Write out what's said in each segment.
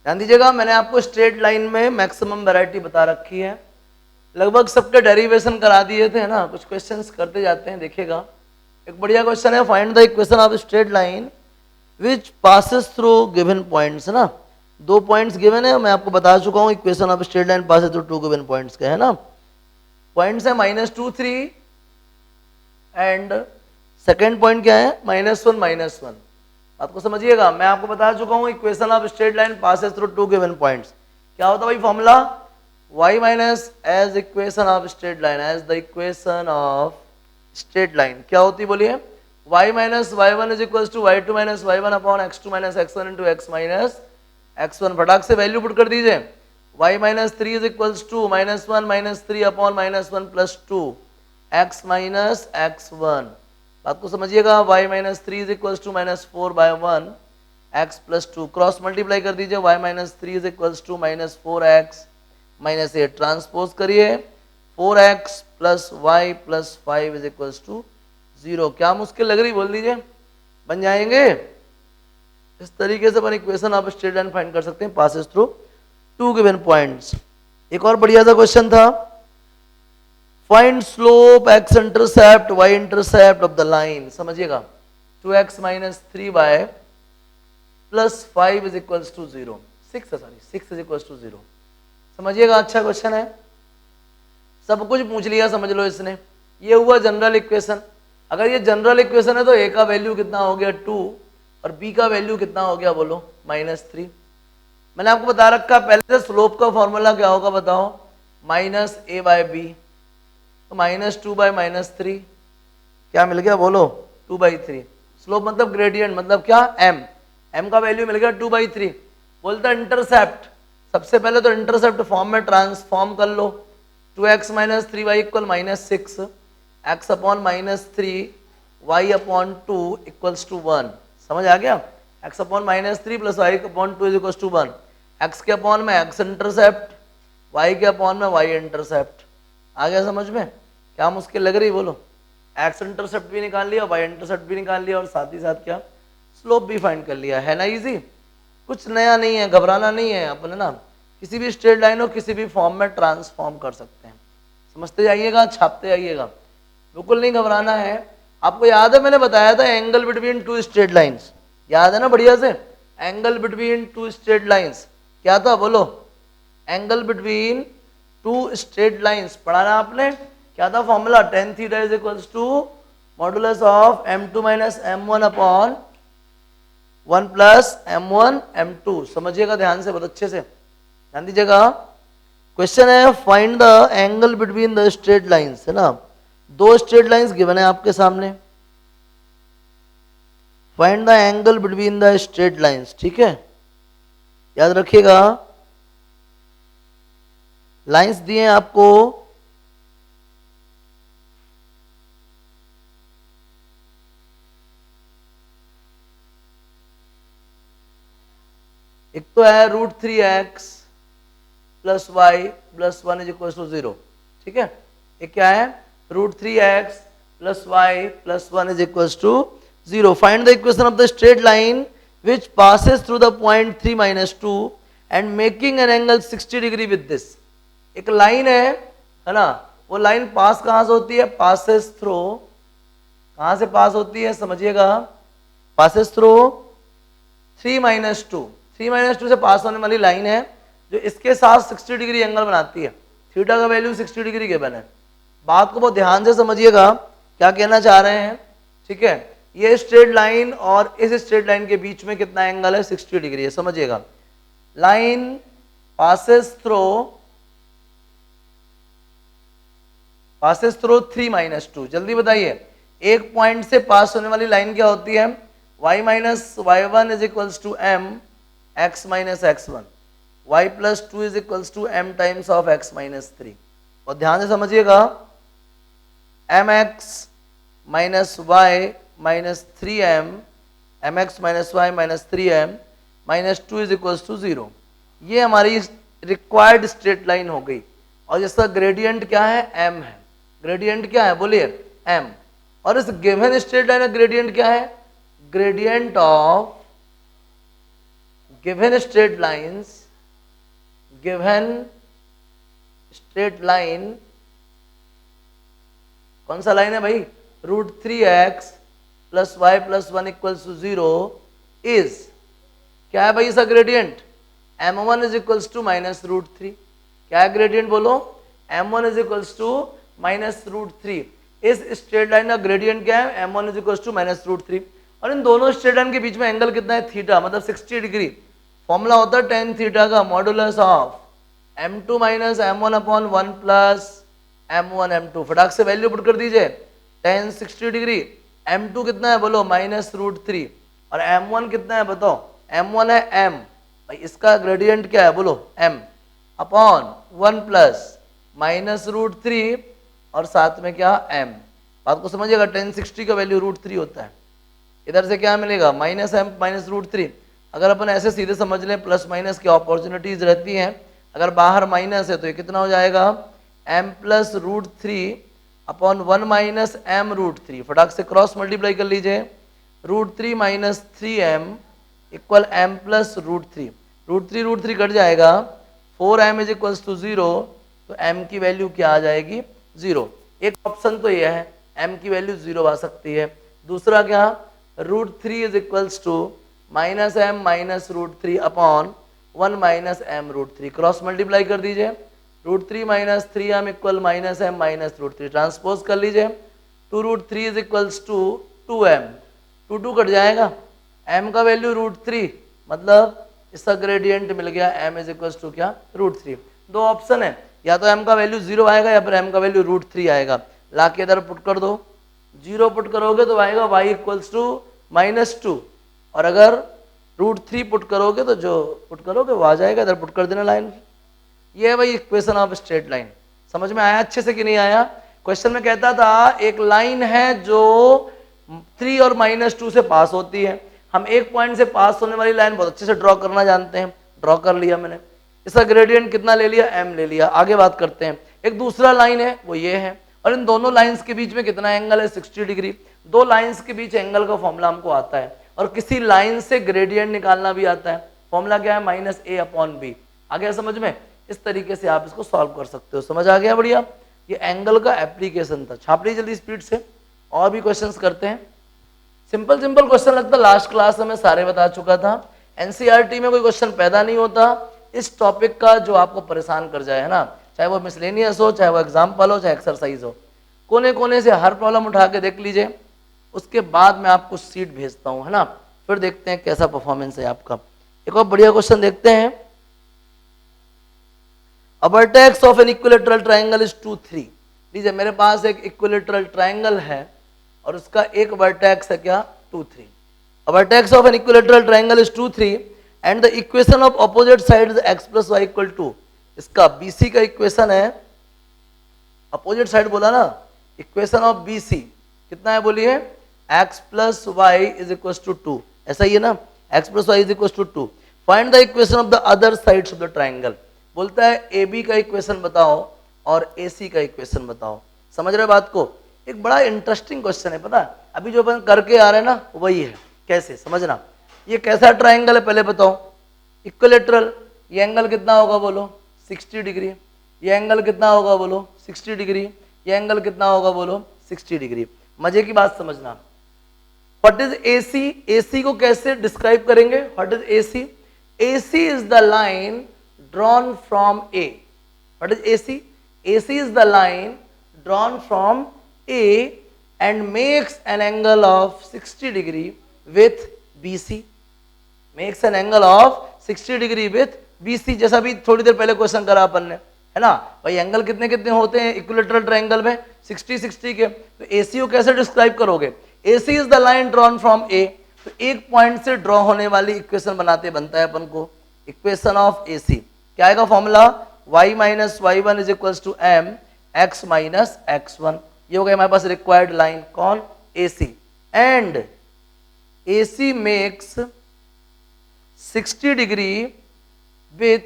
ध्यान दीजिएगा, मैंने आपको स्ट्रेट लाइन में मैक्सिमम वैरायटी बता रखी है, लगभग सबके डेरिवेशन करा दिए थे ना, कुछ क्वेश्चंस करते जाते हैं, देखिएगा। एक बढ़िया क्वेश्चन है, find the equation of straight line which passes through given points, है ना। 2 पॉइंट्स गिवन है, मैं आपको बता चुका हूँ equation of straight line passes through 2 given points के, है ना। पॉइंट्स है -2 3 एंड सेकेंड पॉइंट क्या है -1 -1। बात को समझिएगा, मैं आपको बता चुका हूँ equation of straight line passes through 2 given points. क्या होता है भाई formula, y minus as equation of straight line, as the equation of straight line क्या होती है बोलिए, y minus y1 is equal to y2 minus y1 upon x2 minus x1 into x minus x1। फटाक से value put कर दीजिए, y minus 3 is equal to -1 minus 3 upon -1 plus 2 x minus x1। बात को समझिएगा, y minus 3 is equal to -4/1 x plus 2, cross multiply कर दीजिए, y minus 3 is equal to -4x minus 8, transpose करिए 4x plus y plus 5 is equal to 0। क्या मुश्किल लग रही बोल दीजिए, बन जाएंगे। इस तरीके से अपन equation of straight line find कर सकते हैं पासेस थ्रू 2 गिवन पॉइंट्स। एक और बढ़िया सा क्वेश्चन था, find slope x intercept y intercept of the line. समझिएगा 2x minus 3y plus 5 is equal to 0, 6 is equal to 0। समझिएगा, अच्छा क्वेश्चन है, सब कुछ पूछ लिया समझ लो इसने। ये हुआ जनरल इक्वेशन। अगर ये जनरल इक्वेशन है तो a का वैल्यू कितना हो गया 2 और b का वैल्यू कितना हो गया बोलो -3। मैंने आपको बता रखा पहले से स्लोप का फॉर्मूला क्या होगा बताओ, -a/b, तो -2/-3 क्या मिल गया बोलो 2/3। स्लोप मतलब ग्रेडियंट, मतलब क्या m का वैल्यू मिल गया 2/3। बोलता इंटरसेप्ट, सबसे पहले तो इंटरसेप्ट फॉर्म में ट्रांसफॉर्म कर लो, 2x minus 3y equal -6, x upon -3 y upon 2 equals to 1। समझ आ गया, x upon -3 plus y upon 2 equals to 1। x के अपॉन में x इंटरसेप्ट, y के अपॉन में y इंटरसेप्ट। आ गया समझ में, क्या मुश्किल लग रही बोलो, x इंटरसेप्ट भी निकाल लिया, y इंटरसेप्ट भी निकाल लिया और साथ ही साथ क्या स्लोप भी फाइंड कर लिया, है ना इजी। कुछ नया नहीं है, घबराना नहीं है, अपन ना किसी भी स्ट्रेट लाइन हो किसी भी फॉर्म में ट्रांसफॉर्म कर सकते हैं। समझते जाइएगा, छापते जाइएगा, बिल्कुल नहीं घबराना है। आपको याद है मैंने बताया था एंगल बिटवीन 2 स्ट्रेट लाइंस, याद है ना बढ़िया से, एंगल बिटवीन 2 स्ट्रेट लाइंस क्या था बोलो, एंगल बिटवीन 2 स्ट्रेट लाइंस पढ़ा ना आपने, क्या था formula, tan theta is equals to modulus of m2 minus m1 upon 1 plus m1 m2। समझिएगा ध्यान से, बहुत अच्छे से ध्यान दीजिएगा। क्वेश्चन है find the angle between the straight lines, है ना। 2 स्ट्रेट लाइंस गिवन है आपके सामने, find the angle between the straight lines, ठीक है। याद रखिएगा लाइंस दिए हैं आपको, एक तो है √3x plus y plus 1 is equal to 0, ठीक है। एक क्या है √3x plus y plus 1 is equal to 0। Find the equation of the straight line which passes through the point 3 - 2 and making an angle 60 degree with this. एक लाइन है ना, वो लाइन पास कहाँ से होती है, पासेस थ्रू, कहाँ से पास होती है समझिएगा, पासेस थ्रू 3 - 2, 3 - 2 से पास होने वाली लाइन है जो इसके साथ 60 डिग्री एंगल बनाती है। थीटा का वैल्यू 60 डिग्री गिवन है। बात को बहुत ध्यान से समझिएगा क्या कहना चाह रहे हैं, ठीक है। ये स्ट्रेट लाइन और इस स्ट्रेट लाइन के बीच में कितना एंगल है, 60 डिग्री है। समझिएगा लाइन पासेस थ्रू 3 - 2। जल्दी बताइए, एक पॉइंट से पास होने वाली लाइन क्या होती है, y minus y1 is equals to m x minus x1, y plus 2 is equals to m times of x minus 3। और ध्यान से समझिएगा mx minus y minus 3m, mx minus y minus 3m minus 2 is equals to 0। ये हमारी required straight line हो गई और जिसका ग्रेडियंट क्या है, m है। ग्रेडियंट क्या है बोलिए, m। और इस गिवन स्ट्रेट लाइन का ग्रेडियंट क्या है, gradient given straight lines, given straight line, कौन सा लाइन है भाई, √3x + y + 1 = 0 इज, क्या है भाई इसका ग्रेडियंट, m1 = -√3, क्या है ग्रेडियंट बोलो, m1 = -√3। इस स्ट्रेट लाइन का ग्रेडियंट क्या है, m1 = -√3। और इन दोनों स्ट्रेट लाइन के बीच में एंगल कितना है, थीटा, मतलब 60 डिग्री। फॉर्मूला होता है tan थीटा का modulus of m2 - m1/1 + m1 m2। फटाक से वैल्यू पुट कर दीजिए, tan 60 डिग्री, m2 कितना है बोलो, -√3, और m1 कितना है बताओ, m1 है m, भाई इसका ग्रेडियंट क्या है बोलो, m/1 + -√3 और साथ में क्या, m। बात को समझिएगा, tan 60 का वैल्यू √3 होता है, इधर से क्या मिलेगा, -m -√3। अगर अपन ऐसे सीधे समझ लें, प्लस माइनस की अपॉर्चुनिटीज रहती हैं, अगर बाहर माइनस है तो ये कितना हो जाएगा, m + √3/1 - m√3। फटाक से क्रॉस मल्टीप्लाई कर लीजिए, √3 - 3m = m + √3, √3 कट जाएगा, 4m = 0, तो m की वैल्यू क्या आ जाएगी, 0। एक ऑप्शन तो यह है, m की वैल्यू 0 आ सकती है। दूसरा क्या, √3 = -m -√3/1 - m√3, क्रॉस मल्टीप्लाई कर दीजिए, √3 - 3m = -m -√3, ट्रांसपोज कर लीजिए, 2√3 = 2m, 2 कट जाएगा, m का वैल्यू √3, मतलब इसका ग्रेडियंट मिल गया, m = क्या, √3। दो ऑप्शन है, या तो m का वैल्यू 0 आएगा या फिर m का वैल्यू √3 आएगा। ला के इधर पुट कर दो, 0 पुट करोगे तो आएगा y = -2, और अगर √3 पुट करोगे तो जो पुट करोगे वो आ जाएगा, इधर पुट कर देना लाइन। ये है भाई इक्वेशन ऑफ स्ट्रेट लाइन। समझ में आया अच्छे से कि नहीं आया? क्वेश्चन में कहता था एक लाइन है जो 3 और -2 से पास होती है। हम एक पॉइंट से पास होने वाली लाइन बहुत अच्छे से ड्रॉ करना जानते हैं, ड्रॉ कर लिया मैंने, इसका ग्रेडियंट कितना ले लिया, m ले लिया। आगे बात करते हैं, एक दूसरा लाइन है वो ये है, और इन दोनों लाइंस के बीच में कितना एंगल है, 60 डिग्री। दो लाइंस के बीच एंगल का फॉर्मूला हमको आता है, और किसी लाइन से ग्रेडियंट निकालना भी आता है। फॉर्मूला क्या है, -a/b। आ गया समझ में? इस तरीके से आप इसको सॉल्व कर सकते हो। समझ आ गया? बढ़िया। ये एंगल का एप्लीकेशन था। छाप लीजिए जल्दी स्पीड से, और भी क्वेश्चंस करते हैं। सिंपल सिंपल क्वेश्चन लगता है, लास्ट क्लास में मैं सारे बता चुका था। एनसीईआरटी में कोई क्वेश्चन पैदा नहीं होता इस टॉपिक का जो आपको परेशान कर जाए, है ना, चाहे वो मिसलेनियस हो, चाहे वो एग्जाम्पल हो, चाहे एक्सरसाइज हो। कोने कोने से हर प्रॉब्लम उठा के देख लीजिए, उसके बाद मैं आपको सीट भेजता हूँ, है ना, फिर देखते हैं कैसा परफॉर्मेंस है आपका। एक और बढ़िया क्वेश्चन देखते हैं। A vertex of an equilateral triangle is 2, 3। लीजिए मेरे पास एक इक्विलेटरल ट्राइंगल है और उसका एक वर्टेक्स है क्या, 2, 3। A vertex of an equilateral triangle is 2, 3 and the equation of opposite sides x plus y equal to। इसका BC का इक्वेशन है, अपोजिट साइड बोला ना, इक्वेशन ऑफ BC कितना है बोलिए, x plus y is equals to 2। ऐसा ही है ना, x plus y is equals to 2। Find the equation of the other sides of the triangle। बोलता है AB का इक्वेशन बताओ और AC का इक्वेशन बताओ। समझ रहे बात को? एक बड़ा इंटरेस्टिंग क्वेश्चन है, पता है अभी जो अपन करके आ रहे हैं ना वही है। कैसे समझना, ये कैसा ट्राइंगल है पहले बताओ, इक्विलेटरल। ये एंगल कितना होगा बोलो, 60 डिग्री। ये एंगल कितना होगा बोलो, 60 डिग्री। ये एंगल कितना होगा बोलो, 60 डिग्री। मजे की बात समझना, व्हाट इज AC? AC को कैसे डिस्क्राइब करेंगे? What is AC? AC is the line drawn from A। What is AC? AC is the line drawn from A and makes an angle of 60 degree with BC। Makes an angle of 60 degree with BC। जैसा भी थोड़ी देर पहले question करा अपन ने, है ना भाई, angle कितने कितने होते हैं इक्विलेटरल ट्रायंगल में, 60 60 के। तो AC को कैसे डिस्क्राइब करोगे? AC is the line drawn from A। तो एक पॉइंट से ड्रॉ होने वाली इक्वेशन बनाते बनता है अपन को इक्वेशन ऑफ AC। क्या आएगा formula, y minus y1 is equals to m x minus x1। ये हो गया हमारे पास रिक्वायर्ड लाइन, कौन, AC। And AC makes 60 degree with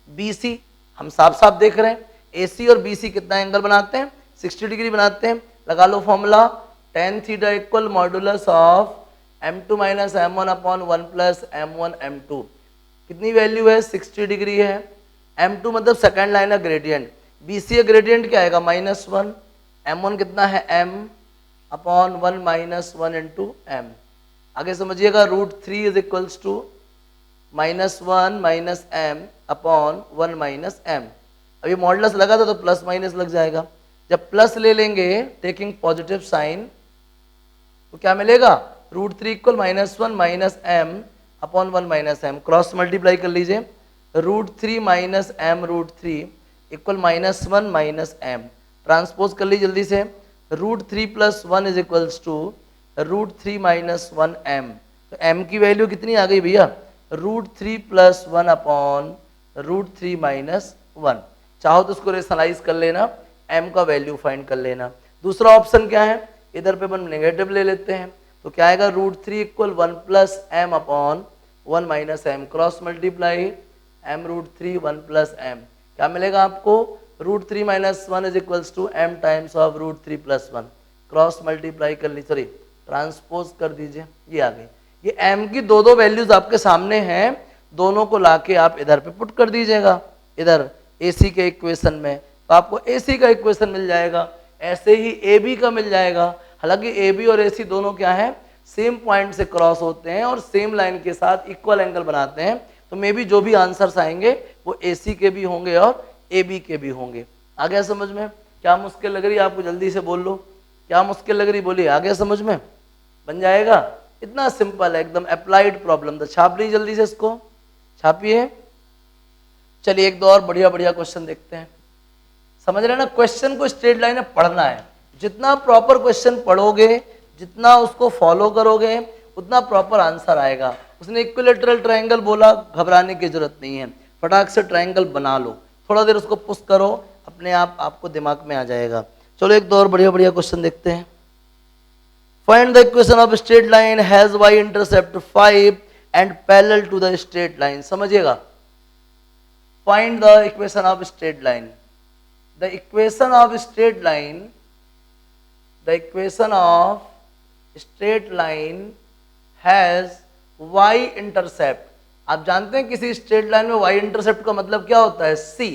BC। हम साफ साफ देख रहे हैं AC और BC कितना एंगल बनाते हैं, 60 डिग्री बनाते हैं। लगा लो formula, tan theta equal modulus of m2 minus m1/1 plus m1 m2। कितनी वैल्यू है, 60 डिग्री है। M2 मतलब सेकेंड लाइन है ग्रेडियंट, BC ग्रेडियंट क्या आएगा, -1। M1 कितना है, M अपॉन 1 -1 इंटू M। आगे समझिएगा, √3 is equals to -1 -M upon 1 -M। अब ये मॉडुलस लगा था तो प्लस माइनस लग जाएगा। जब प्लस ले लेंगे टेकिंग पॉजिटिव साइन तो क्या मिलेगा, √3 equal -1 -M upon 1 -M। Cross multiply कर लीजिए, √3 -M √3 इक्वल -1 -M। ट्रांसपोज कर लीजिए जल्दी से, √3 + 1 इज इक्वल्स टू √3 -1 M। तो M की वैल्यू कितनी आ गई भैया, √3 + 1 अपॉन √3 -1। चाहो तो उसको रेशनलाइज कर लेना, M का वैल्यू फाइंड कर लेना। दूसरा ऑप्शन क्या है, इधर पे हम नेगेटिव ले लेते हैं तो क्या आएगा, √3 equal 1 + M upon 1 -M। Cross multiply M √3 1 + M, क्या मिलेगा आपको, √3 - 1 is equals to M times of √3 + 1। Cross multiply कर ली, सॉरी ट्रांसपोज कर दीजिए, ये आ गई। ये M की दो वैल्यूज आपके सामने हैं, दोनों को लाके आप इधर पे पुट कर दीजिएगा, इधर AC के इक्वेशन में, तो आपको AC का इक्वेशन मिल जाएगा। ऐसे ही AB का मिल जाएगा। हालांकि AB और AC दोनों क्या है, सेम पॉइंट से क्रॉस होते हैं और सेम लाइन के साथ इक्वल एंगल बनाते हैं, तो मे बी जो भी आंसर्स आएंगे वो AC के भी होंगे और AB के भी होंगे। आ गया समझ में? क्या मुश्किल लग रही है आपको, जल्दी से बोल लो, क्या मुश्किल लग रही, बोलिए। आ गया समझ में? बन जाएगा, इतना सिंपल है एकदम, अप्लाइड प्रॉब्लम। तो छाप लीजिए जल्दी से, इसको छापिए। चलिए एक दो और बढ़िया बढ़िया क्वेश्चन देखते हैं। समझ रहे हैं ना, क्वेश्चन को स्ट्रेट लाइन में पढ़ना है। जितना प्रॉपर क्वेश्चन पढ़ोगे, जितना उसको फॉलो करोगे, उतना प्रॉपर आंसर आएगा। उसने इक्विलेटरल ट्रायंगल बोला, घबराने की जरूरत नहीं है, फटाक से ट्रायंगल बना लो, थोड़ा देर उसको पुश करो, अपने आप आपको दिमाग में आ जाएगा। चलो एक दो और बढ़िया बढ़िया क्वेश्चन देखते हैं। Find the equation of straight line has y intercept 5 and parallel to the straight line. समझिएगा, find the equation of straight line. The equation of straight line, the equation of straight line has y intercept। आप जानते हैं किसी straight line में y intercept का मतलब क्या होता है, c।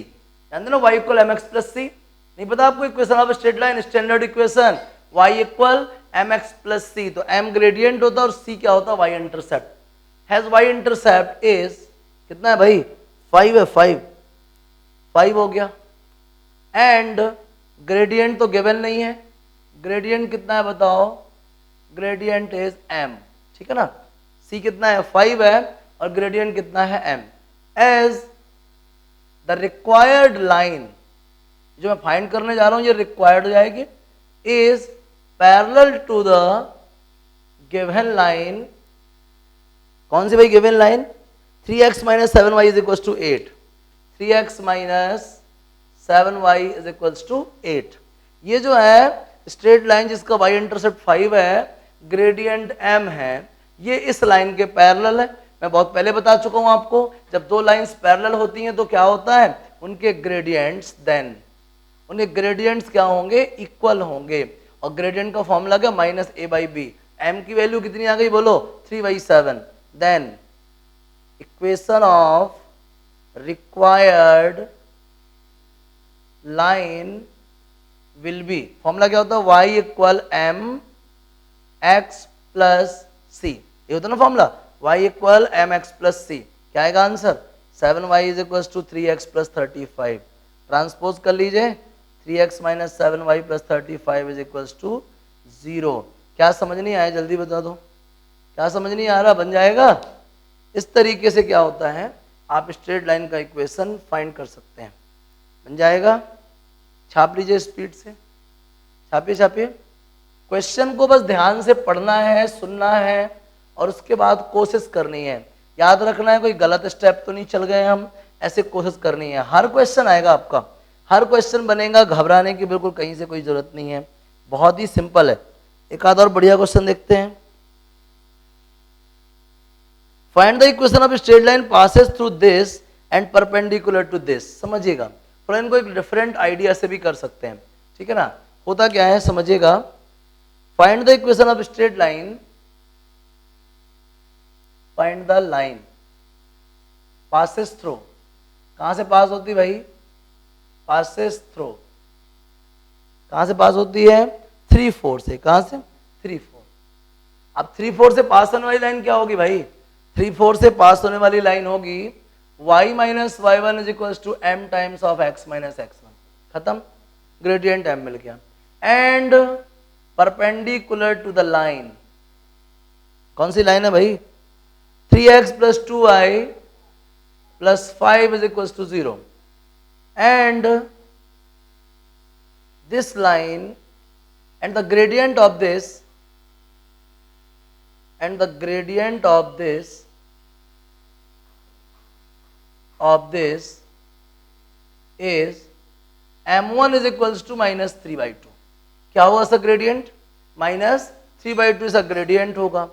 जानते हैं ना, y equal mx plus c। नहीं पता आपको equation of straight line, standard equation y equal mx plus c। तो m ग्रेडियंट होता है और c क्या होता है, y intercept. Has y intercept is कितना है भाई, 5 है, 5 हो गया। एंड ग्रेडियंट तो गिवन नहीं है, ग्रेडियंट कितना है बताओ, ग्रेडियंट इज m, ठीक है ना। c कितना है, 5 है, और ग्रेडियंट कितना है, m। As the required line, जो मैं फाइंड करने जा रहा हूं ये रिक्वायर्ड हो जाएगी, is parallel to the given line. कौन सी भाई given line, 3x - 7y is equal to 8। 3x - 7y is equals to 8। ये जो है स्ट्रेट लाइन जिसका y इंटरसेप्ट 5 है, ग्रेडियंट m है, ये इस लाइन के पैरेलल है। मैं बहुत पहले बता चुका हूं आपको, जब दो लाइंस पैरेलल होती हैं तो क्या होता है, उनके ग्रेडियंट्स देन उनके ग्रेडियंट्स क्या होंगे, इक्वल होंगे। और ग्रेडियंट का फॉर्मूला क्या, -a/b। m की वैल्यू कितनी आ गई बोलो, 3/7। Then equation of required line will be, formula क्या होता है, y equal mx plus c। ये होता है ना formula, y equal mx plus c। क्या आएगा answer, 7y is equal to 3x plus 35। Transpose कर लीजिए, 3x - 7y plus 35 is equal to 0। क्या समझ नहीं आया, जल्दी बता दो, क्या समझ नहीं आ रहा, बन जाएगा। इस तरीके से क्या होता है, आप स्ट्रेट लाइन का इक्वेशन फाइंड कर सकते हैं, बन जाएगा। छाप लीजिए स्पीड से, छापिए छापिए। क्वेश्चन को बस ध्यान से पढ़ना है, सुनना है, और उसके बाद कोशिश करनी है। याद रखना है कोई गलत स्टेप तो नहीं चल गए हम, ऐसे कोशिश करनी है। हर क्वेश्चन आएगा आपका, हर क्वेश्चन बनेगा, घबराने की बिल्कुल कहीं से कोई जरूरत नहीं है, बहुत ही सिंपल है। एक आध और बढ़िया क्वेश्चन देखते हैं। Find the equation of straight line passes through this and perpendicular to this. समझिएगा, थोड़ा इनको एक डिफरेंट आइडिया से भी कर सकते हैं, ठीक है ना। होता क्या है समझिएगा, find the equation of straight line, find the line passes through, कहाँ से पास होती भाई, पासेस थ्रू, कहाँ से पास होती है, 3-4 से, कहाँ से 3-4। अब 3-4 से पास होने वाली लाइन क्या होगी भाई, 3-4 से पास होने वाली लाइन होगी y minus y1 is equal to m times of x minus x1, खत्म, ग्रेडियंट m मिल गया। And perpendicular to the line, कौन सी लाइन है भाई, 3x plus 2y plus 5 is equal to 0 and this line and the gradient of this is m1 is equals to minus 3/2। क्या हुआ इसका ग्रेडियंट, माइनस 3/2 इसका ग्रेडियंट होगा।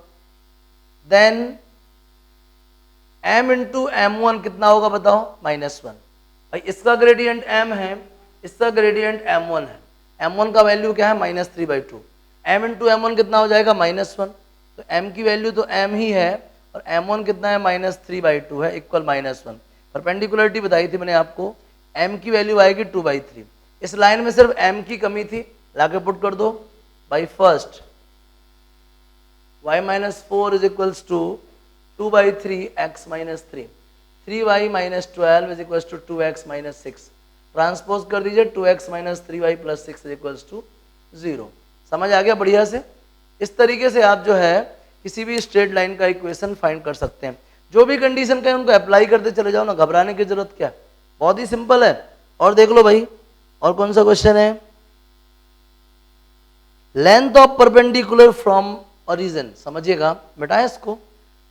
देन m इंटू m1 कितना होगा बताओ, -1। भाई इसका ग्रेडियंट m है, इसका ग्रेडियंट m1 है, m1 का वैल्यू क्या है, -3/2, m इंटू m1 कितना हो जाएगा, -1। तो m की वैल्यू तो m ही है और m1 कितना है, -3/2 है, इक्वल -1। परपेंडिकुलरिटी बताई थी मैंने आपको, m की वैल्यू आएगी 2/3। इस लाइन में सिर्फ m की कमी थी, लाके पुट कर दो। By first y minus 4 is equals to 2/3 x minus 3, 3y minus 12 is equals to 2x minus 6। Transpose कर दीजिए, 2x minus 3y plus 6 is equals to 0। समझ आ गया बढ़िया से। इस तरीके से आप जो है किसी भी स्ट्रेट लाइन का इक्वेशन फाइंड कर सकते हैं। जो भी कंडीशन का है उनको अप्लाई करते चले जाओ ना, घबराने की जरूरत क्या, बहुत ही सिंपल है। और देख लो भाई, और कौन सा क्वेश्चन है, length of perpendicular from origin, समझिएगा बेटा इसको।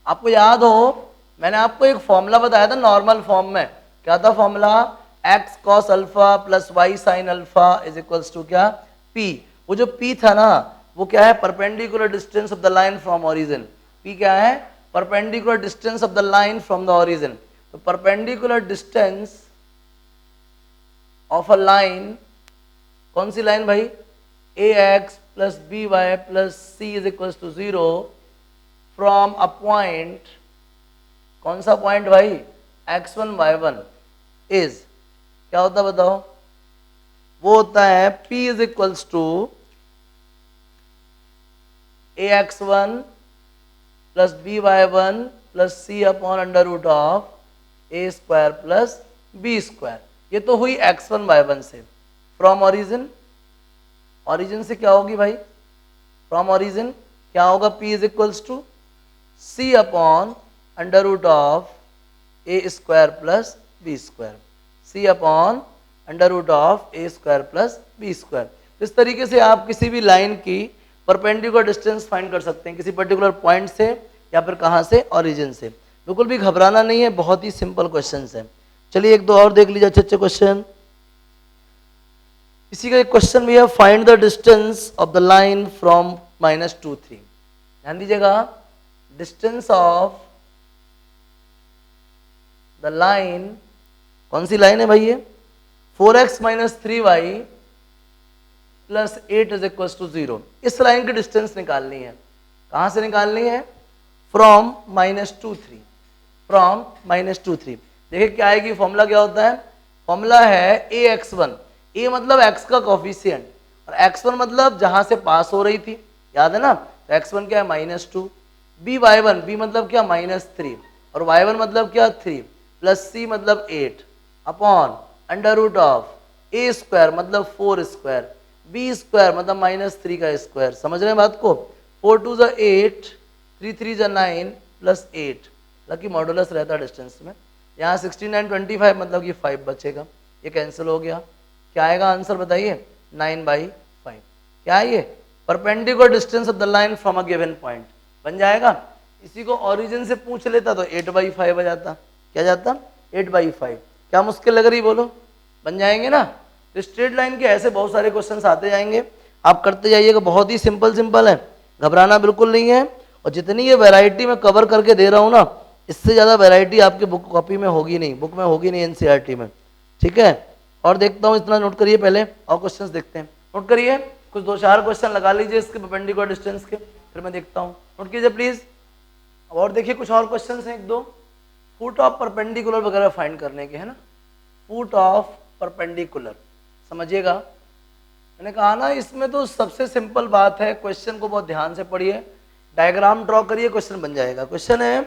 आपको याद हो मैंने आपको एक फॉर्मूला बताया था नॉर्मल फॉर्म में, क्या था formula, x cos alpha plus y sin alpha is equals to क्या, p। वो जो p था ना वो क्या है, perpendicular distance of the line from origin. p क्या है, perpendicular distance of the line from the origin. तो perpendicular distance of a line, कौन सी लाइन भाई, ax plus by plus c is equals to 0 from a point, कौन सा point भाई, x1 y1 is, क्या होता है बताओ, वो होता है p is equals to ax1 plus by1 plus c upon under root of a square plus b square. ये तो हुई x1 y1 से। फ्रॉम ओरिजिन, ओरिजिन से क्या होगी भाई, फ्रॉम ओरिजिन क्या होगा, p is equals to c upon under root of a square plus b square, c upon under root of a square plus b square. इस तरीके से आप किसी भी लाइन की परपेंडिकुलर डिस्टेंस फाइंड कर सकते हैं, किसी पर्टिकुलर पॉइंट से या फिर कहाँ से, ओरिजिन से। बिल्कुल भी घबराना नहीं है, बहुत ही सिंपल क्वेश्चन है। चलिए एक दो और देख लीजिए अच्छे अच्छे क्वेश्चन। इसी का एक क्वेश्चन भी है, find the distance of the line from -2 3। ध्यान दीजिएगा, डिस्टेंस ऑफ द लाइन, कौन सी लाइन है भाई ये, 4x minus 3y plus 8 is equal to 0। इस लाइन की डिस्टेंस निकालनी है, कहाँ से निकालनी है, फ्रॉम -2 3, फ्रॉम -2 3। देखिए क्या आएगी, फॉर्मूला क्या होता है, फॉर्मूला है ax1, a मतलब x का कोफिशिएंट और x1 मतलब जहां से पास हो रही थी, याद है ना, तो x1 क्या है -2, by1, b मतलब क्या -3 और y1 मतलब क्या 3 प्लस c मतलब 8 upon under root of a square मतलब 4 स्क्वायर, b स्क्वायर मतलब -3 का स्क्वायर। समझ रहे हैं बात को, 4 2 = 8, 3 3 = 9 प्लस 8, लकी मॉडुलस रहता है डिस्टेंस में। यहाँ 69 25 मतलब कि 5 बचेगा, ये कैंसिल हो गया। क्या आएगा आंसर बताइए, 9/5। क्या है ये, perpendicular distance of the line from a given point बन जाएगा। इसी को ओरिजिन से पूछ लेता तो 8/5 आ जाता। क्या जाता, 8/5। क्या मुश्किल लग रही बोलो, बन जाएंगे ना। तो स्ट्रेट लाइन के ऐसे बहुत सारे क्वेश्चंस आते जाएंगे, आप करते जाइएगा, बहुत ही सिंपल है, घबराना बिल्कुल नहीं है। और जितनी ये वैरायटी मैं कवर करके दे रहा हूँ ना, इससे ज़्यादा वैरायटी आपके बुक कॉपी में होगी नहीं, बुक में होगी नहीं, एनसीईआरटी में, ठीक है। और देखता हूँ, इतना नोट करिए पहले, और क्वेश्चंस देखते हैं। नोट करिए, कुछ 2-4 क्वेश्चन लगा लीजिए इसके परपेंडिकुलर डिस्टेंस के, फिर मैं देखता हूँ। नोट कीजिए प्लीज। और देखिए कुछ और क्वेश्चन हैं, 1-2 फुट ऑफ परपेंडिकुलर वगैरह फाइंड करने के, है ना, फुट ऑफ परपेंडिकुलर, समझिएगा। मैंने कहा ना इसमें तो सबसे सिंपल बात है, क्वेश्चन को बहुत ध्यान से पढ़िए, डायग्राम ड्रॉ करिए, क्वेश्चन बन जाएगा। क्वेश्चन है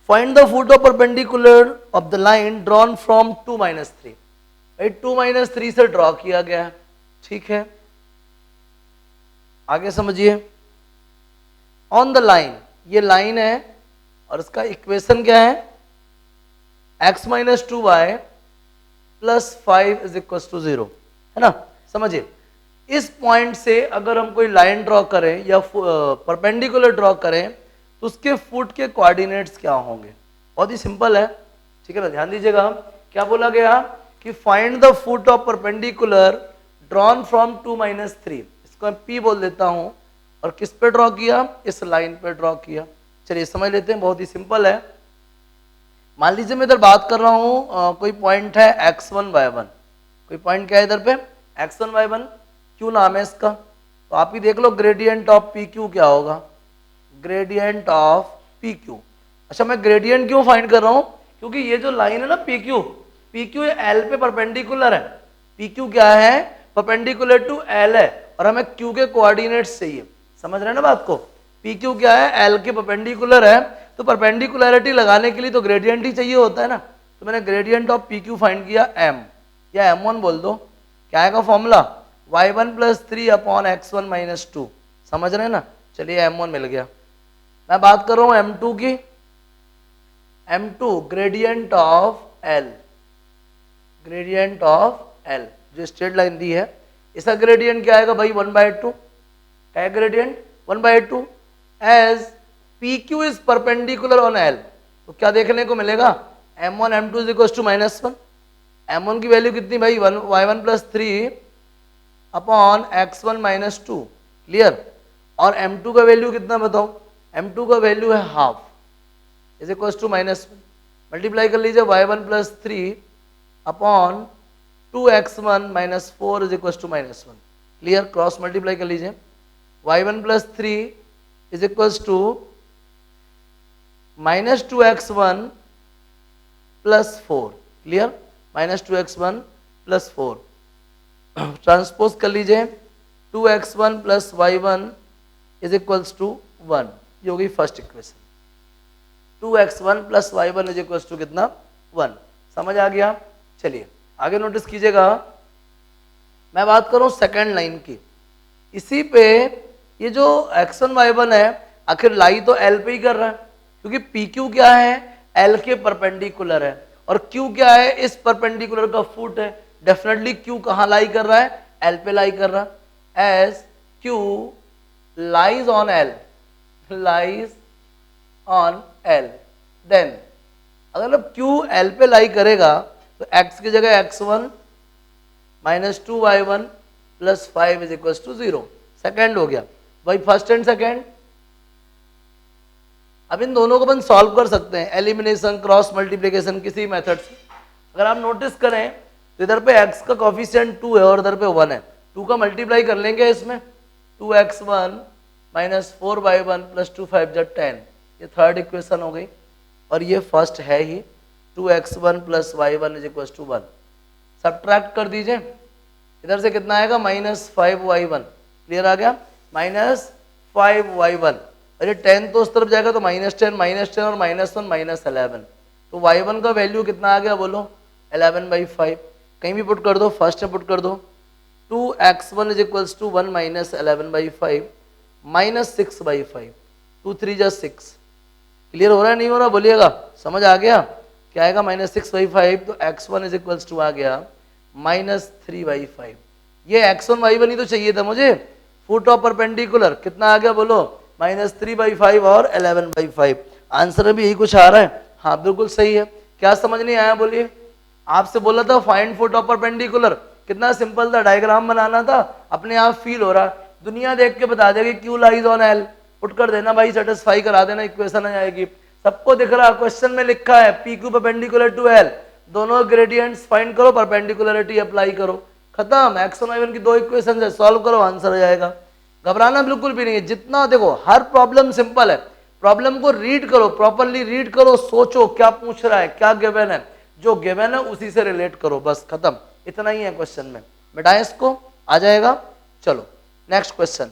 find the foot of perpendicular of the line drawn from 2 - 3। 2 - 3 से ड्रॉ किया गया है, ठीक है। आगे समझिए, ऑन द लाइन, ये लाइन है और इसका इक्वेशन क्या है, x - 2y + 5 = 0, है ना। समझिए, इस पॉइंट से अगर हम कोई लाइन ड्रॉ करें या परपेंडिकुलर ड्रॉ करें तो उसके फुट के कोऑर्डिनेट्स क्या होंगे, बहुत ही सिंपल है, ठीक है ना। ध्यान दीजिएगा, क्या बोला गया कि find the foot of perpendicular drawn from 2 - 3, इसको मैं P बोल देता हूं, और किस पे ड्रॉ किया, इस लाइन पे ड्रॉ किया। चलिए समझ लेते हैं, बहुत ही सिंपल है। मान लीजिए मैं इधर बात कर रहा हूं, कोई पॉइंट है x1 y1, कोई पॉइंट क्या है इधर पे x1 y1, क्यू नाम है इसका, तो आप ही देख लो ग्रेडियंट ऑफ पी क्यू क्या होगा, ग्रेडियंट ऑफ पी क्यू। अच्छा, मैं ग्रेडियंट क्यों फाइंड कर रहा हूं, क्योंकि ये जो लाइन है ना पी क्यू एल पे परपेंडिकुलर है, पी क्यू क्या है, परपेंडिकुलर टू एल है, और हमें क्यू के कोऑर्डिनेट्स चाहिए, समझ रहे हैं ना बात को। पी क्यू क्या है, एल के परपेंडिकुलर है, तो परपेंडिकुलरिटी लगाने के लिए तो ग्रेडियंट ही चाहिए होता है ना, तो मैंने gradient of P Q find किया m, या m1 बोल दो, क्या आएगा फॉर्मूला, y1 + 3/x1 - 2, समझ रहे हैं ना। चलिए m1 मिल गया। मैं बात कर रहा हूं m2 की, m2 gradient of l, gradient of l जो स्ट्रेट लाइन दी है, इसका ग्रेडियंट क्या आएगा भाई 1/2, क्या है gradient 1/2, as P Q is perpendicular on L, तो क्या देखने को मिलेगा, m1 m2 = -1, m1 की वैल्यू कितनी भाई, y1 + 3/x1 - 2, क्लियर। और m2 का वैल्यू कितना बताओ, m2 का वैल्यू है half, is equal to -1, multiply कर लीजिए y1 + 3/2x1 - 4 is equal to -1, clear. Cross multiply कर लीजिए, y1 + 3 is equal to -2x1 + 4, clear, -2x1 + 4, transpose कर लीजिए 2x1 + y1 is equals to 1, ये हो गई first equation, 2x1 + y1 is equals to कितना 1, समझ आ गया। चलिए आगे नोटिस कीजिएगा, मैं बात करूं सेकंड लाइन की, इसी पे ये जो x1 y1 है आखिर लाई तो l पे ही कर रहा है, क्योंकि PQ क्या है, L के परपेंडिकुलर है, और Q क्या है, इस परपेंडिकुलर का फुट है, डेफिनेटली Q कहाँ लाई कर रहा है, L पे लाई कर रहा है, as Q lies on L, lies on L, then अगर अब Q L पे लाई करेगा तो x की जगह x1 - 2y1 + 5 is equal to 0, second हो गया भाई, फर्स्ट एंड सेकेंड। अब इन दोनों को अपन सॉल्व कर सकते हैं, एलिमिनेशन, क्रॉस मल्टीप्लिकेशन, किसी मेथड से। अगर आप नोटिस करें तो इधर पे x का कोफिशिएंट 2 है और इधर पे 1 है, 2 का मल्टीप्लाई कर लेंगे इसमें, 2x1 - 4y1 + 2 5 = 10, ये थर्ड इक्वेशन हो गई, और ये फर्स्ट है ही, 2x1 + y1 is equal to 1। Subtract कर दीजिए, इधर से कितना आएगा, -5y1, क्लियर आ गया, -5y1, अरे 10 तो उस तरफ जाएगा तो -10 और -1 -11, तो y1 का वैल्यू कितना आ गया बोलो, 11/5, कहीं भी पुट कर दो, फर्स्ट में पुट कर दो, 2x1 is equal to 1 - 11/5 -6/5, 2 3 = 6, clear हो रहा है नहीं हो रहा बोलिएगा, समझ आ गया, क्या आएगा -6/5, तो x1 इज इक्वल टू आ गया -3/5, ये x1 y1 ही तो चाहिए था मुझे, फुट ऑफ परपेंडिकुलर कितना आ गया बोलो, -3/5 और 11/5, आंसर में भी यही कुछ आ रहा है, हाँ बिल्कुल सही है। क्या समझ नहीं आया बोलिए, आपसे बोला था फाइंड फुट ऑफ परपेंडिकुलर, कितना सिंपल था, डायग्राम बनाना था, अपने आप फील हो रहा, दुनिया देख के बता देगी Q lies on L, put कर देना भाई, सेटिस्फाई करा देना, इक्वेशन आ जाएगी, सबको दिख रहा, क्वेश्चन में लिखा है P Q perpendicular to L, दोनों ग्रेडियंट्स फाइंड करो, परपेंडिकुलरिटी अप्लाई करो, खत्म, x1 y1 की 2 इक्वेशन है, सॉल्व करो, आंसर आ जाएगा। घबराना बिल्कुल भी नहीं है, जितना देखो हर प्रॉब्लम सिंपल है, प्रॉब्लम को रीड करो, प्रॉपरली रीड करो, सोचो क्या पूछ रहा है, क्या गिवन है, जो गिवन है उसी से रिलेट करो, बस खत्म, इतना ही है क्वेश्चन में। मिटाएं इसको, आ जाएगा। चलो नेक्स्ट क्वेश्चन।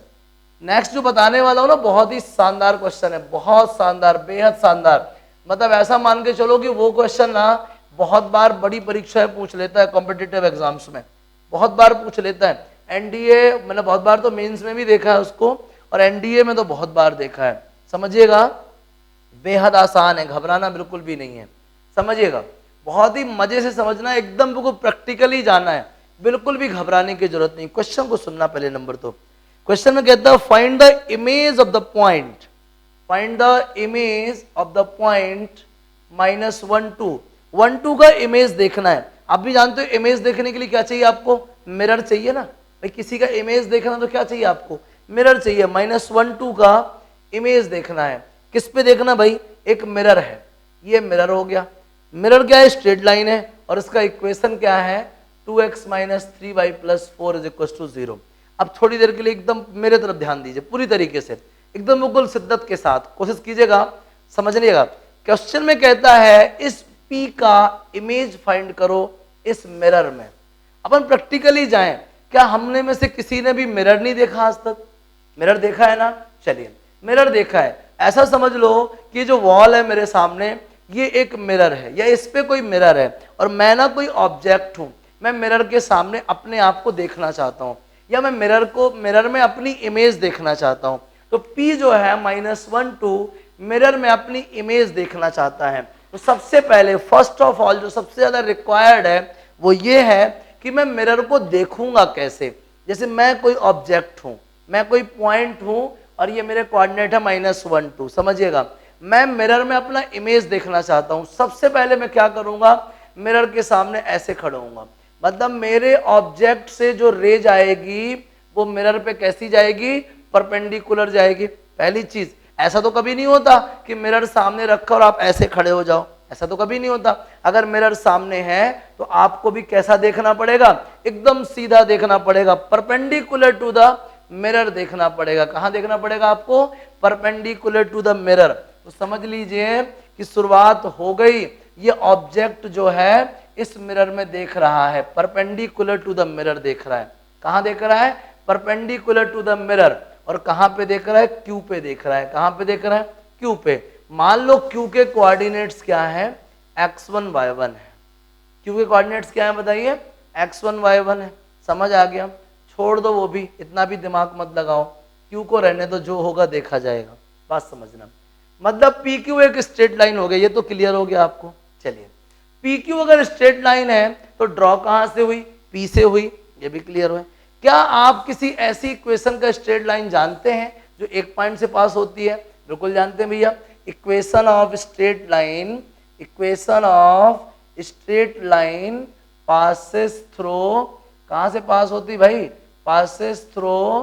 नेक्स्ट जो बताने वाला हूं ना, बहुत ही शानदार क्वेश्चन है, बहुत शानदार, बेहद शानदार। मतलब ऐसा मान के चलो कि वो क्वेश्चन ना बहुत बार बड़ी परीक्षाएं पूछ लेता है, कॉम्पिटिटिव एग्जाम्स में बहुत बार पूछ लेता है। एनडीए मैंने बहुत बार तो मेंस में भी देखा है उसको, और एनडीए में तो बहुत बार देखा है। समझिएगा, बेहद आसान है, घबराना बिल्कुल भी नहीं है, समझिएगा, बहुत ही मजे से समझना, एकदम बिल्कुल प्रैक्टिकली जाना है, बिल्कुल भी घबराने की जरूरत नहीं। क्वेश्चन को सुनना पहले नंबर। तो क्वेश्चन में कहता है find the image of the point, find the image of the point -1 2 1 2 का इमेज देखना है। आप भी जानते हो इमेज देखने के लिए क्या चाहिए आपको, मिरर चाहिए ना भाई, किसी का इमेज देखना तो क्या चाहिए आपको, मिरर चाहिए। -1 2 का इमेज देखना है, किस पे देखना भाई, एक मिरर है, ये मिरर हो गया। मिरर क्या है, स्ट्रेट लाइन है, और इसका इक्वेशन क्या है 2x - 3y + 4 = 0। अब थोड़ी देर के लिए एकदम मेरे तरफ ध्यान दीजिए, पूरी तरीके से एकदम बिल्कुल शिद्दत के साथ कोशिश कीजिएगा, समझिएगा। क्वेश्चन में कहता है इस P का इमेज फाइंड करो इस मिरर में। अपन प्रैक्टिकली जाएं, क्या हमने में से किसी ने भी मिरर नहीं देखा आज तक, मिरर देखा है ना, चलिए मिरर देखा है, ऐसा समझ लो कि जो वॉल है मेरे सामने ये एक मिरर है, या इस पे कोई मिरर है, और मैं ना कोई ऑब्जेक्ट हूं, मैं मिरर के सामने अपने आप को देखना चाहता हूं, या मैं मिरर में अपनी इमेज देखना चाहता हूं। तो P जो है -1 2 मिरर में अपनी इमेज देखना चाहता है। तो सबसे पहले फर्स्ट ऑफ ऑल जो सबसे ज्यादा रिक्वायर्ड है वो ये है कि मैं मिरर को देखूंगा कैसे। जैसे मैं कोई ऑब्जेक्ट हूं, मैं कोई पॉइंट हूं, और ये मेरे कोऑर्डिनेट है -1 2, समझिएगा, मैं मिरर में अपना इमेज देखना चाहता हूं। सबसे पहले मैं क्या करूंगा, मिरर के सामने ऐसे खड़ा होऊंगा, मतलब मेरे ऑब्जेक्ट से जो रे जाएगी वो मिरर पे कैसी जाएगी, परपेंडिकुलर जाएगी। पहली चीज, ऐसा तो कभी नहीं होता कि मिरर सामने रखा और आप ऐसे खड़े हो जाओ, ऐसा तो कभी नहीं होता। अगर मिरर सामने है तो आपको भी कैसा देखना पड़ेगा, एकदम सीधा देखना पड़ेगा, परपेंडिकुलर टू द मिरर देखना पड़ेगा। कहां देखना पड़ेगा आपको, परपेंडिकुलर टू द मिरर। तो समझ लीजिए कि शुरुआत हो गई, ये ऑब्जेक्ट जो है इस मिरर में देख रहा है, परपेंडिकुलर टू द मिरर देख रहा है। कहां देख रहा है, परपेंडिकुलर टू द मिरर। और कहां पे देख रहा है, क्यू पे देख रहा है। कहां पे देख रहा है, क्यू पे। मान लो क्यू के कोऑर्डिनेट्स क्या है, x1 y1 है। क्यू के कोऑर्डिनेट्स क्या है बताइए, x1 y1 है। समझ आ गया, छोड़ दो वो भी, इतना भी दिमाग मत लगाओ, क्यू को रहने दो, जो होगा देखा जाएगा, बात समझना। मतलब पी क्यू एक स्ट्रेट लाइन हो गया, ये तो क्लियर हो गया आपको। चलिए पी क्यू अगर स्ट्रेट लाइन है तो ड्रॉ कहां से हुई, पी से हुई, ये भी क्लियर हुआ। क्या आप किसी ऐसी इक्वेशन का स्ट्रेट लाइन जानते हैं जो एक पॉइंट से पास होती है, बिल्कुल जानते हैं भैया। Equation of straight line, equation of straight line passes through, कहां से पास होती भाई, पासेस थ्रू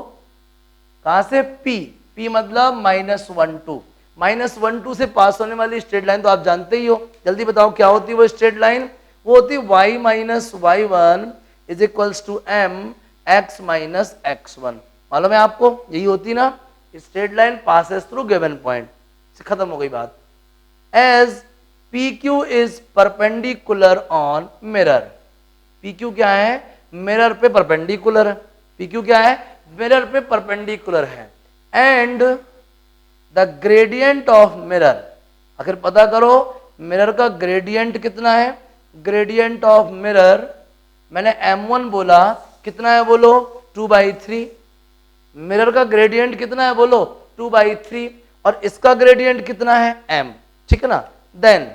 कहां से, पी, पी मतलब -1 2, -1 2 से पास होने वाली स्ट्रेट लाइन तो आप जानते ही हो। जल्दी बताओ क्या होती है वो स्ट्रेट लाइन, वो होती है y - y1 = m x - x1। मालूम है आपको, यही होती ना straight line passes through given point. खत्म हो गई बात। As PQ is perpendicular on mirror, PQ क्या है, मिरर पे परपेंडिकुलर है। PQ क्या है, मिरर पे परपेंडिकुलर है। And the gradient of mirror, आखिर पता करो मिरर का ग्रेडियंट कितना है। ग्रेडियंट ऑफ मिरर मैंने m1 बोला, कितना है बोलो, 2/3। मिरर का ग्रेडियंट कितना है बोलो, 2/3, और इसका ग्रेडियंट कितना है, m, ठीक है ना। देन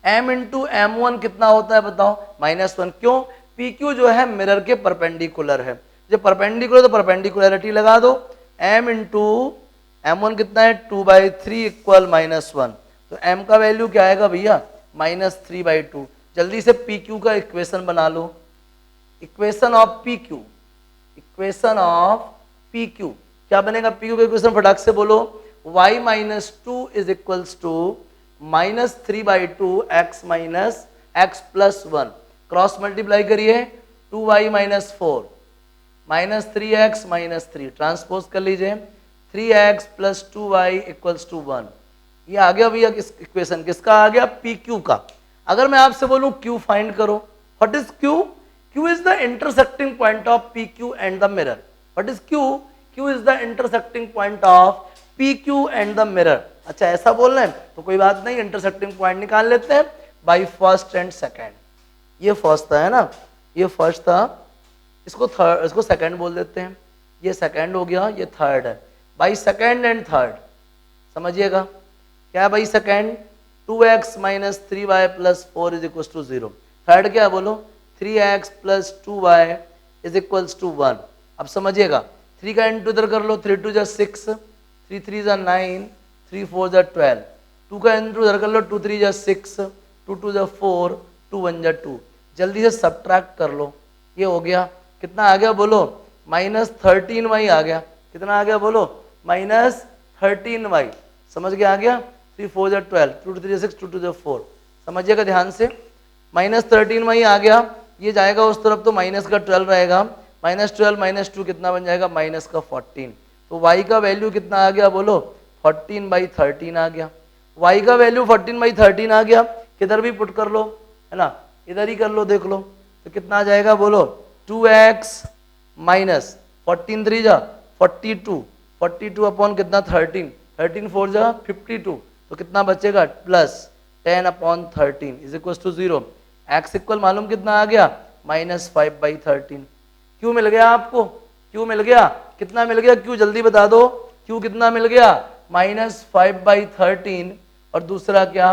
m इंटू m1 कितना होता है बताओ, -1। क्यों, PQ जो है मिरर के परपेंडिकुलर है, जब परपेंडिकुलर तो परपेंडिकुलरिटी लगा दो। m इंटू m1 कितना है, 2/3 = -1, तो m का वैल्यू क्या आएगा भैया, -3/2। जल्दी से PQ का इक्वेशन बना लो, equation of PQ, equation of PQ क्या बनेगा, PQ का इक्वेशन फटाक से बोलो, y - 2 = -3/2 x - x + 1, cross multiply करिए, 2y - 4 -3x - 3, ट्रांसपोज कर लीजिए, 3x plus 2y equals to 1। ये आ गया भैया किस इक्वेशन, किसका आ गया, पी क्यू का। अगर मैं आपसे बोलूं क्यू फाइंड करो, what is Q, Q is the intersecting point of P Q and the mirror. What is Q, Q is the intersecting point of P Q and the mirror. अच्छा ऐसा बोल रहे हैं तो कोई बात नहीं, इंटरसेक्टिंग पॉइंट निकाल लेते हैं बाई फर्स्ट एंड सेकेंड। ये फर्स्ट था है ना, ये फर्स्ट था, इसको थर्ड, इसको सेकेंड बोल देते हैं, ये सेकेंड हो गया, ये थर्ड है। बाई सेकेंड एंड थर्ड समझिएगा क्या है भाई, second 2x minus 3y plus 4 is equal to 0। Third क्या बोलो, 3x plus 2y is equal to 1। अब समझिएगा 3 का इंटू इधर कर लो, 3 2 जा 6, 3 3 जा 9, 3 4 जा 12, 2 का इंटू इधर कर लो, 2 3 जा 6, 2 2 जा 4, 2 1 जा 2। जल्दी से सब्ट्रैक्ट कर लो, ये हो गया, कितना आ गया बोलो, माइनस 13y आ गया। कितना आ गया बोलो, माइनस 13y। समझ के आ गया, 3 4 जा 12, 2 3 जा 6, 2 2 जा 4। समझिएगा ध्यान से, माइनस 13y आ गया, ये जाएगा उस तरफ तो माइनस का 12 रहेगा, माइनस 12 माइनस 2 कितना बन जाएगा, माइनस का 14। तो y का वैल्यू कितना आ गया बोलो, 14/13 आ गया। y का वैल्यू 14/13 आ गया, किधर भी पुट कर लो है ना, इधर ही कर लो, देख लो तो कितना आ जाएगा बोलो, 2x माइनस 14 3 जा 42, 42 अपॉन कितना 13, 13 4 जा 52, तो कितना बचेगा plus 10/13 is equal to 0। X equal मालूम कितना आ गया, माइनस 5/13। क्यों मिल गया आपको, क्यों मिल गया, कितना मिल गया क्यों, जल्दी बता दो, क्यों कितना मिल गया, माइनस 5/13 और दूसरा क्या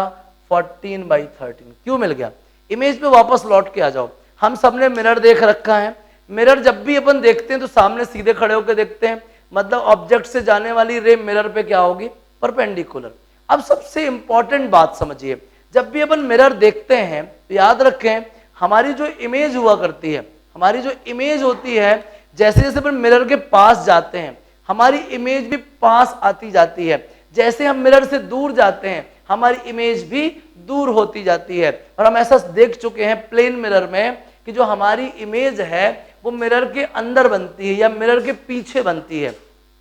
14/13, क्यों मिल गया। इमेज पे वापस लौट के आ जाओ, हम सबने मिरर देख रखा है, मिरर जब भी अपन देखते हैं तो सामने सीधे खड़े होकर देखते हैं, मतलब ऑब्जेक्ट से जाने वाली रे मिरर पे क्या होगी, परपेंडिकुलर। अब सबसे इंपॉर्टेंट बात समझिए, जब भी अपन मिरर देखते हैं तो याद रखें हमारी जो इमेज हुआ करती है, हमारी जो इमेज होती है, जैसे जैसे अपन मिरर के पास जाते हैं हमारी इमेज भी पास आती जाती है, जैसे हम मिरर से दूर जाते हैं हमारी इमेज भी दूर होती जाती है। और हम ऐसा देख चुके हैं प्लेन मिरर में कि जो हमारी इमेज है वो मिरर के अंदर बनती है या मिरर के पीछे बनती है।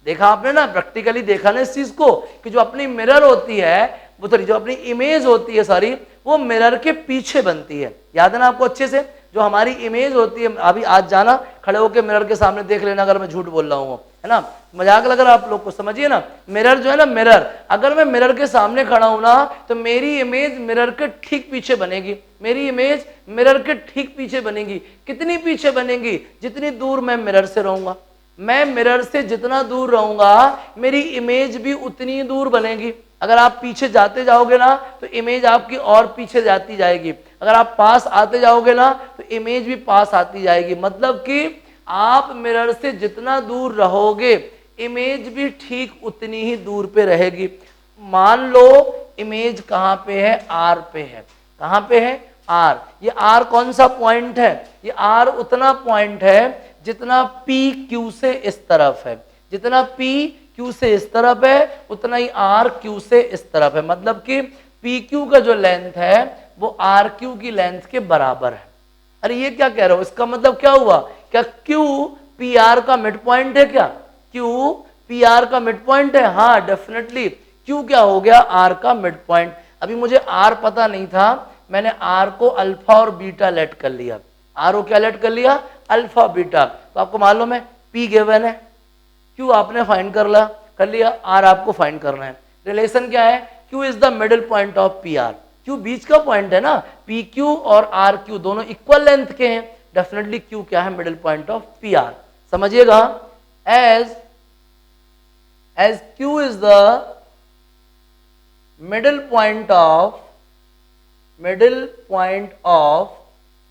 देखा आपने ना, प्रैक्टिकली देखा ना इस चीज को कि जो अपनी मिरर होती है वो सॉरी जो अपनी इमेज होती है सारी वो मिरर के पीछे बनती है। याद है ना आपको अच्छे से, जो हमारी इमेज होती है, अभी आज जाना खड़े होकर मिरर के सामने देख लेना अगर मैं झूठ बोल रहा हूँ, है ना, मजाक लग रहा है आप लोग को, समझिए ना। मिरर जो है ना, मिरर अगर मैं मिरर के सामने खड़ा हूं ना तो मेरी इमेज मिरर के ठीक पीछे बनेगी, मेरी इमेज मिरर के ठीक पीछे बनेगी। कितनी पीछे बनेगी, जितनी दूर मैं मिरर से रहूंगा। मैं मिरर से जितना दूर रहूंगा मेरी इमेज भी उतनी दूर बनेगी। अगर आप पीछे जाते जाओगे ना तो इमेज आपकी और पीछे जाती जाएगी, अगर आप पास आते जाओगे ना तो इमेज भी पास आती जाएगी। मतलब कि आप मिरर से जितना दूर रहोगे इमेज भी ठीक उतनी ही दूर पे रहेगी। मान लो इमेज कहाँ पे है, आर पे है। कहाँ पे है, आर। ये आर कौन सा पॉइंट है, ये आर उतना पॉइंट है जितना पी क्यू से इस तरफ है, जितना पी क्यू से इस तरफ है उतना ही आर क्यू से इस तरफ है। मतलब कि पी क्यू का जो लेंथ है वो आर क्यू की लेंथ के बराबर है। अरे ये क्या कह रहा हूं, इसका मतलब क्या हुआ, क्या क्यू पी आर का मिड पॉइंट है, क्या क्यू पी आर का मिड पॉइंट है। हाँ डेफिनेटली क्यू क्या हो गया, आर का मिड पॉइंट। अभी मुझे आर पता नहीं था, मैंने आर को अल्फा और बीटा लेट कर लिया। आर को क्या लेट कर लिया, अल्फा बीटा। तो आपको मालूम है पी गिवन है, क्यू आपने फाइंड कर लिया, आर आपको फाइंड करना है। रिलेशन क्या है, Q is the middle point of P R. Q बीच का पॉइंट है ना, पी क्यू और आर क्यू दोनों इक्वल लेंथ के हैं, डेफिनेटली क्यू क्या है, middle point of P R. समझिएगा, as Q is the middle point of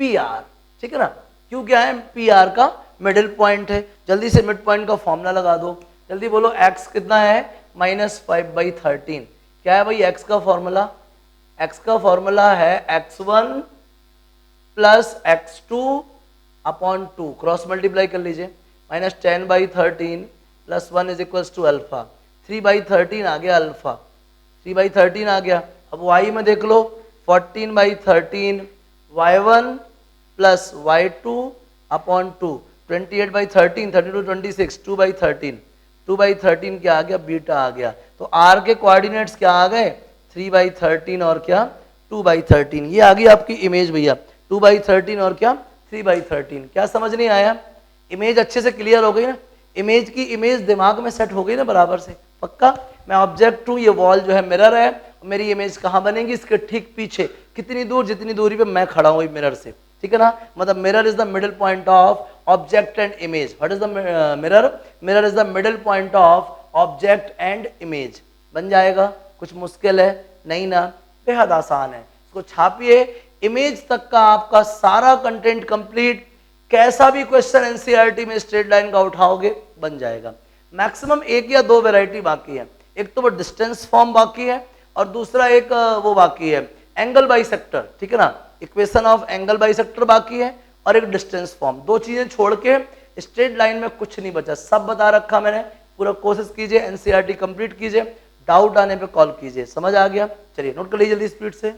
P R, ठीक है ना। क्यू क्या है, पी आर का मिडिल पॉइंट है। जल्दी से मिड पॉइंट का फॉर्मूला लगा दो, जल्दी बोलो। x कितना है, -5/13। क्या है भाई x का फॉर्मूला, x का फॉर्मूला है x1 plus x2 upon 2, cross multiply कर लीजिए, -10/13 plus 1 is equal to alpha. 3/13 आ गया अल्फा, 3/13 आ गया। अब y में देख लो, 14/13 y1 प्लस y2 अपॉन 2, 28/13, 32 26, 2/13, 2/13 क्या आ गया, बीटा आ गया। तो आर के कोऑर्डिनेट्स क्या आ गए, 3/13 और क्या 2/13। ये आ गई आपकी इमेज भैया, 2/13 और क्या 3/13। क्या समझ नहीं आया, इमेज अच्छे से क्लियर हो गई ना, इमेज की इमेज दिमाग में सेट हो गई ना बराबर से, पक्का। मैं ऑब्जेक्ट हूँ, ये वॉल जो है मिरर है, मेरी इमेज कहाँ बनेगी, इसके ठीक पीछे, कितनी दूर, जितनी दूरी पे मैं खड़ा हूँ मिरर से, ठीक है ना। मतलब mirror is the middle point of object and image. What is the mirror, mirror is the middle point of object and image. बन जाएगा, कुछ मुश्किल है नहीं ना, बेहद आसान है। इसको छापिए, इमेज तक का आपका सारा कंटेंट कंप्लीट। कैसा भी क्वेश्चन एनसीईआरटी में स्ट्रेट लाइन का उठाओगे बन जाएगा। मैक्सिमम एक या दो वैरायटी बाकी है, एक तो वो डिस्टेंस फॉर्म बाकी है और दूसरा एक वो बाकी है एंगल बाइसेक्टर, ठीक है ना, इक्वेशन ऑफ एंगल बाइसेक्टर बाकी है और एक डिस्टेंस फॉर्म। दो चीजें छोड़ के स्ट्रेट लाइन में कुछ नहीं बचा, सब बता रखा मैंने। पूरा कोशिश कीजिए, एनसीईआरटी कंप्लीट कीजिए, डाउट आने पे कॉल कीजिए। समझ आ गया, चलिए नोट कर लीजिए जल्दी स्पीड से।